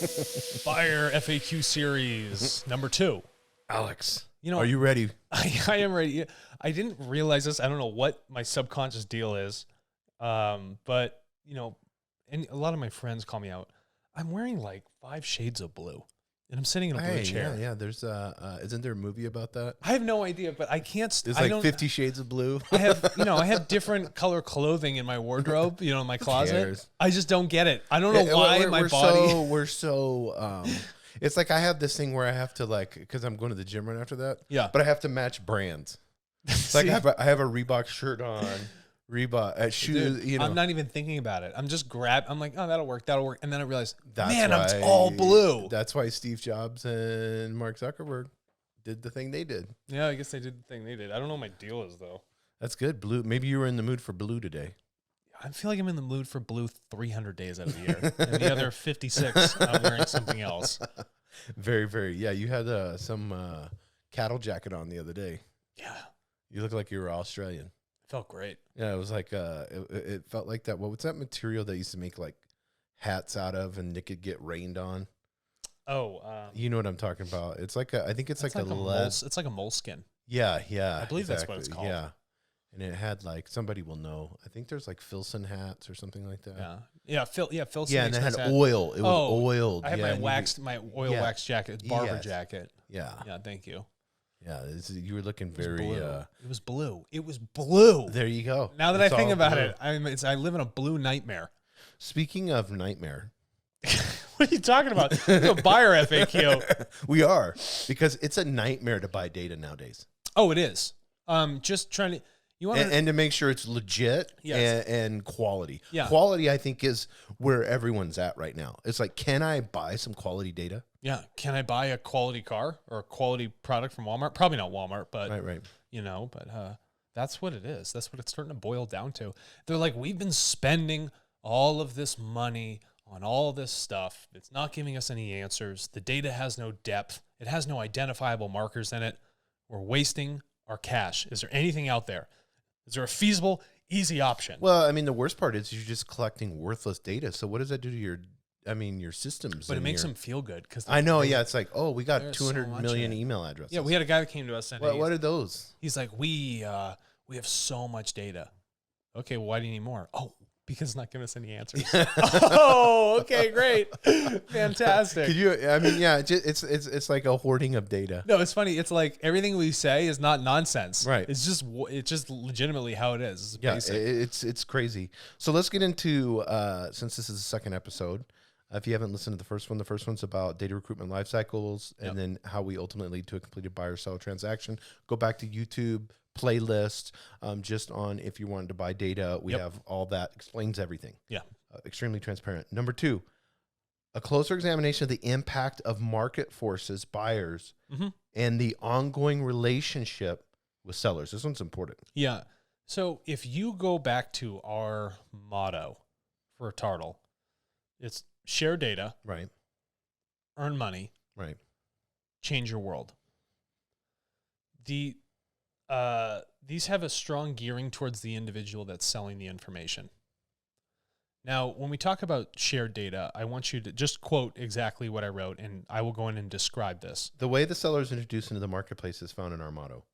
Fire FAQ series number 2. Alex, You know, are you ready? I am ready. I didn't realize this. I don't know what my subconscious deal is. But you know, and a lot of my friends call me out. I'm wearing like 5 shades of blue, and I'm sitting in a blue chair. Yeah. There's isn't there a movie about that? I have no idea, but I can't. It's like 50 Shades of Blue. I have different color clothing in my wardrobe, in my closet. cares? I just don't get it. I don't know why my body. We're so. It's like I have this thing where I have to because I'm going to the gym right after that. Yeah. But I have to match brands. It's like I have a Reebok shirt on, Reebok shoes. Dude, I'm not even thinking about it. I'm just I'm like, oh, that'll work. And then I realize, I'm all blue. That's why Steve Jobs and Mark Zuckerberg did the thing they did. Yeah, I guess they did the thing they did. I don't know what my deal is though. That's good. Blue. Maybe you were in the mood for blue today. I feel like I'm in the mood for blue 300 days out of the year. And the other 56, I'm wearing something else. Very, very. Yeah, you had some cattle jacket on the other day. Yeah. You look like you were Australian. It felt great. Yeah, it was like, it felt like that. What was that material they used to make like hats out of and it could get rained on? Oh. You know what I'm talking about. It's like I think it's like a lead. It's like a moleskin. Yeah. I believe that's what it's called. Yeah. And it had somebody will know. I think there's like Filson hats or something like that. Yeah. Filson. Yeah, and it had oil. It was oiled. I have my oil wax jacket, barber jacket. Yeah. Yeah, thank you. Yeah, you were looking very. It was blue. It was blue. There you go. Now that I think about it, I live in a blue nightmare. Speaking of nightmare. What are you talking about? It's a buyer FAQ. We are, because it's a nightmare to buy data nowadays. Oh, it is. Just trying to. And to make sure it's legit and quality. Yeah. Quality, I think, is where everyone's at right now. It's like, can I buy some quality data? Yeah. Can I buy a quality car or a quality product from Walmart? Probably not Walmart, but, right. But that's what it is. That's what it's starting to boil down to. They're like, we've been spending all of this money on all this stuff. It's not giving us any answers. The data has no depth. It has no identifiable markers in it. We're wasting our cash. Is there anything out there? Is there a feasible, easy option? Well, I mean, the worst part is you're just collecting worthless data. So what does that do to your systems? But it makes them feel good. I know, yeah. It's like, oh, we got 200 million email addresses. Yeah, we had a guy that came to us and what are those? He's like, we have so much data. Okay, well, why do you need more? Oh, because it's not giving us any answers. Oh, okay, great. Fantastic. Could you, it's like a hoarding of data. No, it's funny. It's like everything we say is not nonsense. Right. It's just legitimately how it is. It's crazy. So let's get into, since this is the second episode, if you haven't listened to the first one's about data recruitment life cycles and then how we ultimately lead to a completed buyer seller transaction. Go back to YouTube playlist, just on if you wanted to buy data. We have all that, explains everything. Yeah. Extremely transparent. Number 2, a closer examination of the impact of market forces, buyers, and the ongoing relationship with sellers. This one's important. Yeah. So if you go back to our motto for TARTLE, it's share data, right? Earn money, right? Change your world. These have a strong gearing towards the individual that's selling the information. Now, when we talk about shared data, I want you to just quote exactly what I wrote, and I will go in and describe this. The way the seller is introduced into the marketplace is found in our motto.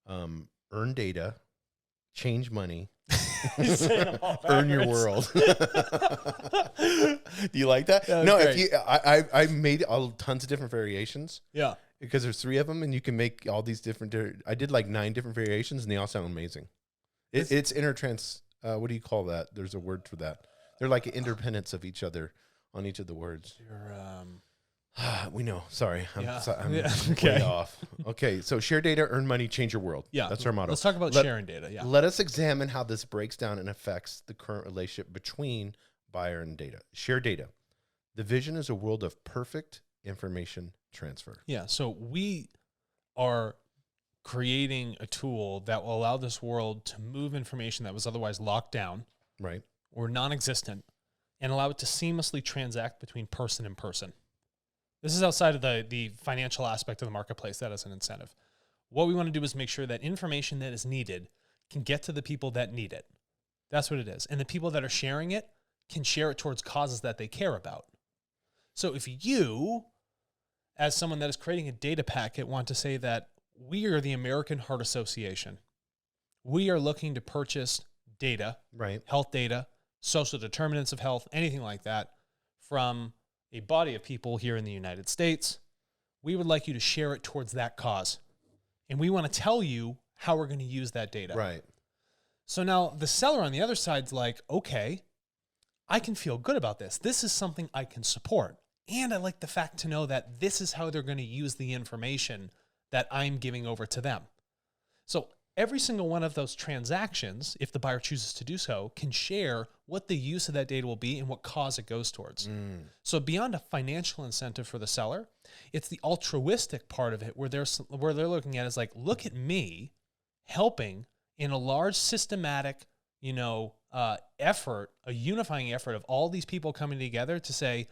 Earn data, change money, earn your world. Do you like that? No, great. I made tons of different variations. Yeah. Because there's 3 of them, and you can make all these different. I did like 9 different variations, and they all sound amazing. It's intertrans. What do you call that? There's a word for that. They're like independence of each other on each of the words. We know. Sorry, I'm way off. Okay, so share data, earn money, change your world. Yeah, that's our motto. Let's talk about sharing data. Yeah. Let us examine how this breaks down and affects the current relationship between buyer and data. Share data. The vision is a world of perfect information transfer. Yeah, so we are creating a tool that will allow this world to move information that was otherwise locked down, right, or non-existent, and allow it to seamlessly transact between person and person. This is outside of the financial aspect of the marketplace. That is an incentive. What we want to do is make sure that information that is needed can get to the people that need it. That's what it is. And the people that are sharing it can share it towards causes that they care about. So if you, as someone that is creating a data packet, want to say that we are the American Heart Association, we are looking to purchase data, Right. health data, social determinants of health, anything like that, from a body of people here in the United States, we would like you to share it towards that cause. And we want to tell you how we're going to use that data. Right. So now the seller on the other side's like, okay, I can feel good about this. This is something I can support. And I like the fact to know that this is how they're going to use the information that I'm giving over to them. So every single one of those transactions, if the buyer chooses to do so, can share what the use of that data will be and what cause it goes towards. So beyond a financial incentive for the seller, it's the altruistic part of it where they're looking at it as like, look at me helping in a large systematic, effort, a unifying effort of all these people coming together to say,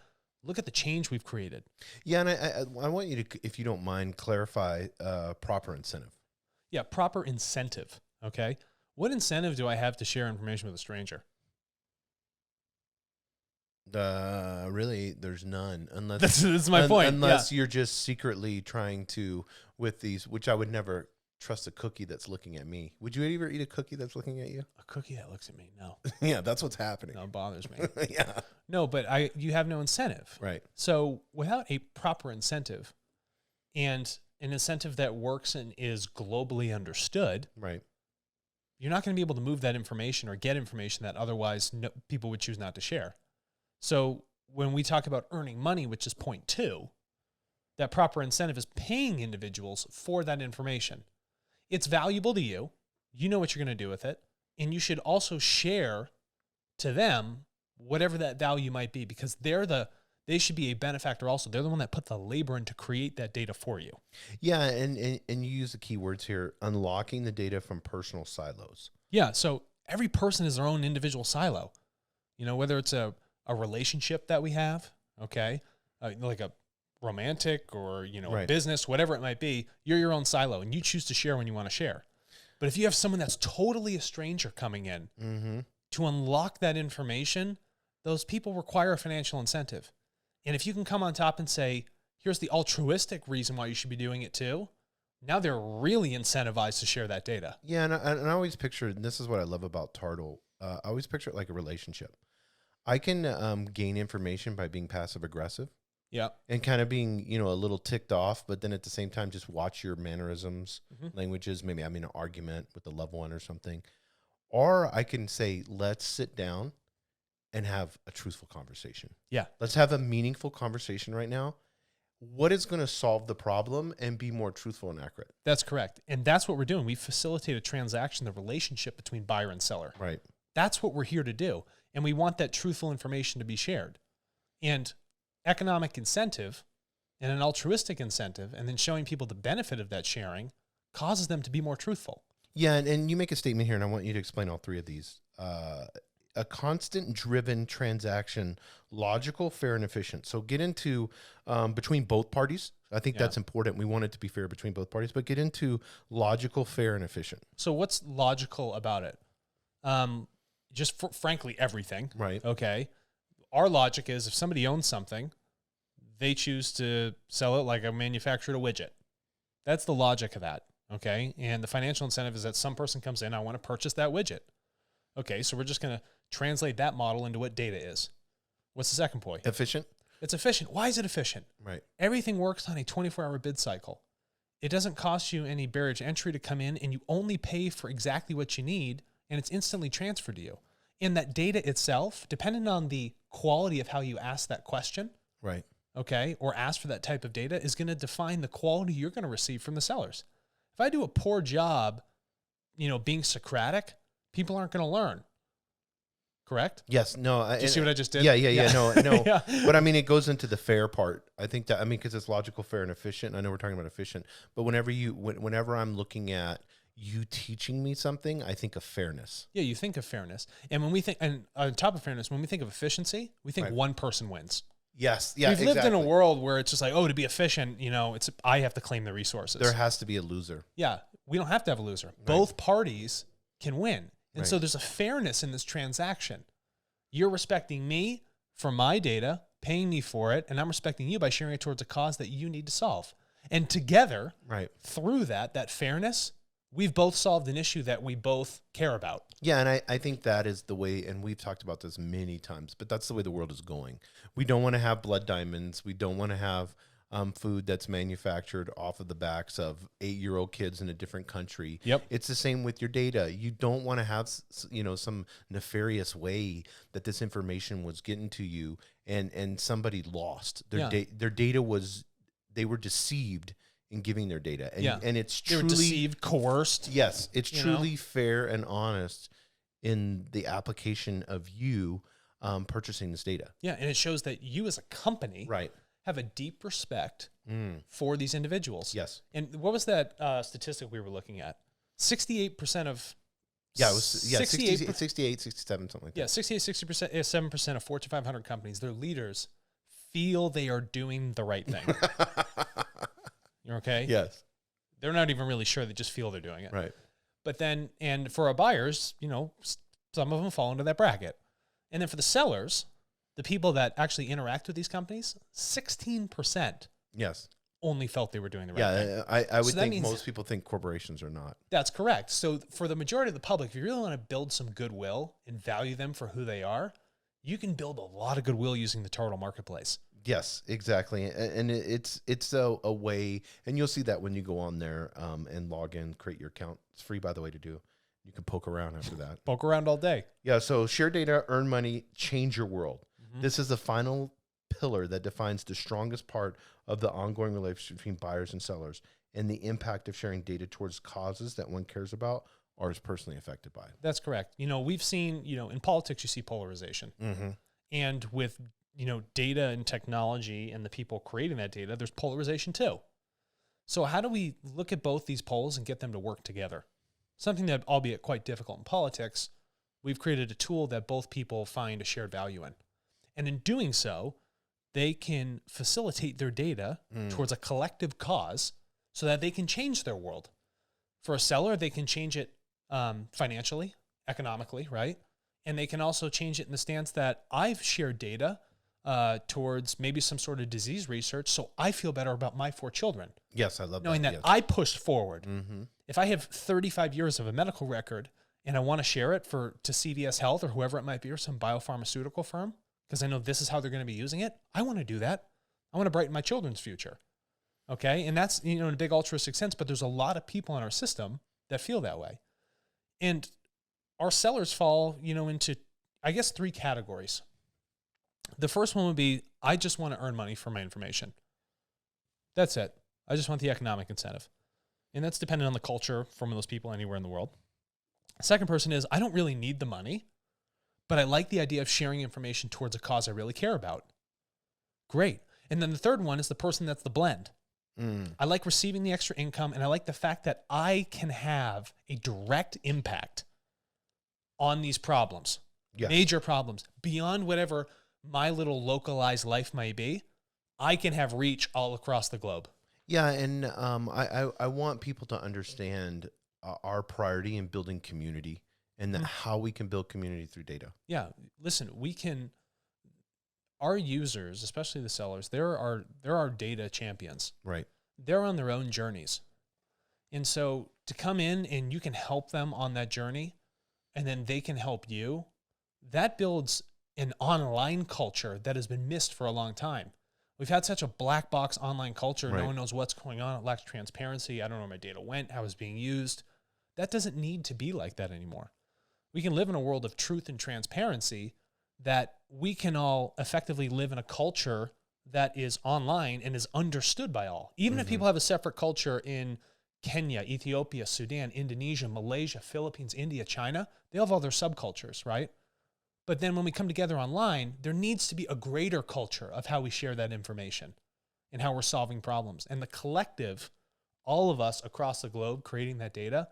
look at the change we've created. Yeah, and I want you to, if you don't mind, clarify proper incentive. Yeah, proper incentive. Okay. What incentive do I have to share information with a stranger? Really, there's none. Unless that's my point. Unless you're just secretly trying to, with these, which I would never trust a cookie that's looking at me. Would you ever eat a cookie that's looking at you? A cookie that looks at me? No. Yeah, that's what's happening. No, it bothers me. Yeah. No, but you have no incentive. Right. So without a proper incentive and an incentive that works and is globally understood, right, you're not going to be able to move that information or get information that otherwise people would choose not to share. So when we talk about earning money, which is point 2, that proper incentive is paying individuals for that information. It's valuable to you. You know what you're going to do with it. And you should also share to them whatever that value might be, because they should be a benefactor also. They're the one that put the labor in to create that data for you. Yeah, and you use the key words here, unlocking the data from personal silos. Yeah, so every person is their own individual silo. Whether it's a relationship that we have, okay, like a romantic or, right, a business, whatever it might be, you're your own silo and you choose to share when you want to share. But if you have someone that's totally a stranger coming in to unlock that information, those people require a financial incentive. And if you can come on top and say, here's the altruistic reason why you should be doing it too, now they're really incentivized to share that data. Yeah, and I always picture, and this is what I love about TARTLE, I always picture it like a relationship. I can gain information by being passive aggressive. Yeah. And kind of being, a little ticked off, but then at the same time, just watch your mannerisms, languages. Maybe I'm in an argument with a loved one or something. Or I can say, let's sit down and have a truthful conversation. Yeah. Let's have a meaningful conversation right now. What is going to solve the problem and be more truthful and accurate? That's correct. And that's what we're doing. We facilitate a transaction, the relationship between buyer and seller. Right. That's what we're here to do. And we want that truthful information to be shared. And economic incentive and an altruistic incentive, and then showing people the benefit of that sharing, causes them to be more truthful. Yeah, and you make a statement here, and I want you to explain all 3 of these. A constant driven transaction, logical, fair, and efficient. So get into between both parties. I think that's important. We want it to be fair between both parties, but get into logical, fair, and efficient. So what's logical about it? Frankly, everything. Right. Okay. Our logic is if somebody owns something, they choose to sell it like a manufactured a widget. That's the logic of that. Okay. And the financial incentive is that some person comes in, I want to purchase that widget. Okay. So we're just going to translate that model into what data is. What's the second point? Efficient. It's efficient. Why is it efficient? Right. Everything works on a 24-hour bid cycle. It doesn't cost you any barrier to entry to come in, and you only pay for exactly what you need, and it's instantly transferred to you. And that data itself, depending on the quality of how you ask that question, right, okay, or ask for that type of data, is going to define the quality you're going to receive from the sellers. If I do a poor job, being Socratic, people aren't going to learn. Correct? Yes. No. Do you see what I just did? Yeah. No. Yeah. But I mean, it goes into the fair part. I think that, because it's logical, fair, and efficient. I know we're talking about efficient, but whenever I'm looking at you teaching me something, I think of fairness. Yeah, you think of fairness. And when we think, and on top of fairness, when we think of efficiency, we think one person wins. Yes. Yeah. We've lived in a world where it's just like, to be efficient, I have to claim the resources. There has to be a loser. Yeah. We don't have to have a loser. Right. Both parties can win. And so there's a fairness in this transaction. You're respecting me for my data paying me for it, and I'm respecting you by sharing it towards a cause that you need to solve. And together, Right. through that fairness, we've both solved an issue that we both care about. Yeah, and I think that is the way, and we've talked about this many times, but that's the way the world is going. We don't want to have blood diamonds. We don't want to have food that's manufactured off of the backs of 8-year-old kids in a different country. Yep. It's the same with your data. You don't want to have, some nefarious way that this information was getting to you, and somebody lost their their data was, they were deceived in giving their data. And it's truly, they were deceived, coerced. Yes, it's truly fair and honest in the application of you purchasing this data. Yeah, and it shows that you as a company have a deep respect for these individuals. Yes. And what was that statistic we were looking at? 68% of... Yeah, it was 68, 67, something like that. Yeah, 68, 7% of Fortune 500 companies, their leaders feel they are doing the right thing. You're okay? Yes. They're not even really sure. They just feel they're doing it. Right. But then, and for our buyers, some of them fall into that bracket. And then for the sellers, the people that actually interact with these companies, 16% Yes. only felt they were doing the right thing. Yeah, I would think most people think corporations are not. That's correct. So for the majority of the public, if you really want to build some goodwill and value them for who they are, you can build a lot of goodwill using the TARTLE marketplace. Yes, exactly. And it's a way, and you'll see that when you go on there and log in, create your account. It's free, by the way, to do. You can poke around after that. Poke around all day. Yeah, so share data, earn money, change your world. This is the final pillar that defines the strongest part of the ongoing relationship between buyers and sellers, and the impact of sharing data towards causes that one cares about or is personally affected by. That's correct. We've seen, in politics, you see polarization. And with, data and technology and the people creating that data, there's polarization too. So how do we look at both these poles and get them to work together? Something that, albeit quite difficult in politics, we've created a tool that both people find a shared value in. And in doing so, they can facilitate their data towards a collective cause so that they can change their world. For a seller, they can change it financially, economically, right? And they can also change it in the stance that I've shared data towards maybe some sort of disease research, so I feel better about my 4 children. Yes, I love knowing that yes. I pushed forward. If I have 35 years of a medical record and I want to share it to CVS Health or whoever it might be, or some biopharmaceutical firm, because I know this is how they're going to be using it, I want to do that. I want to brighten my children's future. Okay? And that's, in a big altruistic sense, but there's a lot of people in our system that feel that way. And our sellers fall, into, I guess, 3 categories. The first one would be, I just want to earn money for my information. That's it. I just want the economic incentive. And that's dependent on the culture from those people anywhere in the world. The second person is, I don't really need the money, but I like the idea of sharing information towards a cause I really care about. Great. And then the third one is the person that's the blend. I like receiving the extra income, and I like the fact that I can have a direct impact on these problems, major problems, beyond whatever my little localized life might be. I can have reach all across the globe. Yeah, and I want people to understand our priority in building community and how we can build community through data. Yeah, listen, our users, especially the sellers, they're our data champions. Right. They're on their own journeys. And so to come in and you can help them on that journey, and then they can help you, that builds an online culture that has been missed for a long time. We've had such a black box online culture. Right. No one knows what's going on. It lacks transparency. I don't know where my data went, how it's being used. That doesn't need to be like that anymore. We can live in a world of truth and transparency, that we can all effectively live in a culture that is online and is understood by all. Even if people have a separate culture in Kenya, Ethiopia, Sudan, Indonesia, Malaysia, Philippines, India, China, they all have all their subcultures, right? But then when we come together online, there needs to be a greater culture of how we share that information and how we're solving problems. And the collective, all of us across the globe creating that data,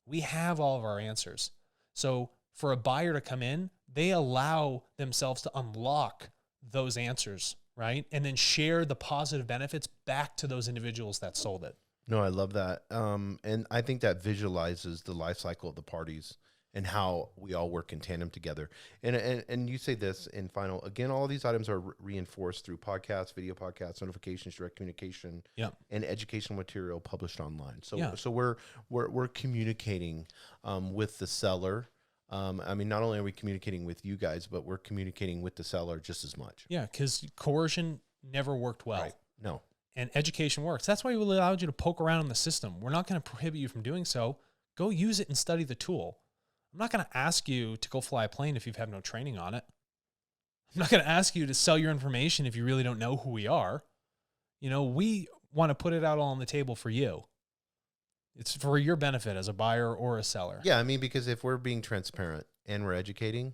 we have all of our answers. So for a buyer to come in, they allow themselves to unlock those answers, right? And then share the positive benefits back to those individuals that sold it. No, I love that. And I think that visualizes the life cycle of the parties and how we all work in tandem together. And you say this in final, again, all of these items are reinforced through podcasts, video podcasts, notifications, direct communication, Yeah. and educational material published online. So, Yeah. so we're communicating with the seller. I mean, not only are we communicating with you guys, but we're communicating with the seller just as much. Yeah, because coercion never worked well. Right. No. And education works. That's why we allowed you to poke around in the system. We're not going to prohibit you from doing so. Go use it and study the tool. I'm not going to ask you to go fly a plane if you've had no training on it. I'm not going to ask you to sell your information if you really don't know who we are. You know, we want to put it out all on the table for you. It's for your benefit as a buyer or a seller. Yeah, I mean, because if we're being transparent and we're educating,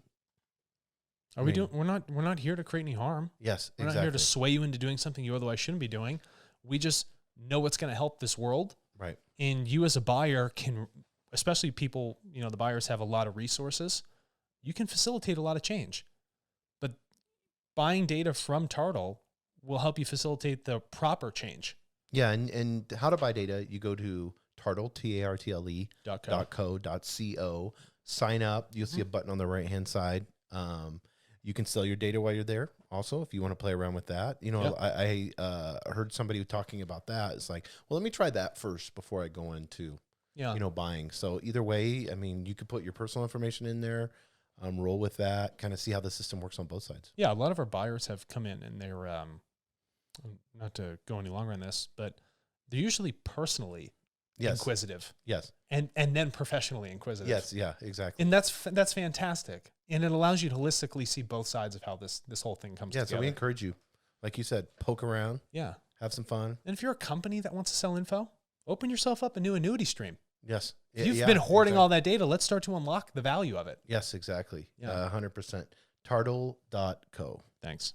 We're not here to create any harm. yes, We're not here to sway you into doing something you otherwise shouldn't be doing. We just know what's going to help this world. Right. And you as a buyer can, especially people, you know, the buyers have a lot of resources. You can facilitate a lot of change. But buying data from Tartle will help you facilitate the proper change. Yeah, and how to buy data, you go to Tartle, TARTLE.co.co. Sign up. You'll see a button on the right-hand side. You can sell your data while you're there also, if you want to play around with that. You know, I heard somebody talking about that. It's like, well, let me try that first before I go into, you know, buying. So either way, I mean, you could put your personal information in there, roll with that, kind of see how the system works on both sides. Yeah, a lot of our buyers have come in and they're, not to go any longer on this, but they're usually personally inquisitive. Yes. And then professionally inquisitive. Yes. Yeah, exactly. And that's fantastic. And it allows you to holistically see both sides of how this whole thing comes together. Yeah, so we encourage you, like you said, poke around. Yeah. Have some fun. And if you're a company that wants to sell info, open yourself up a new annuity stream. Yes. If you've been hoarding all that data, let's start to unlock the value of it. Yes, exactly. Yeah. 100%. Tartle.co. Thanks.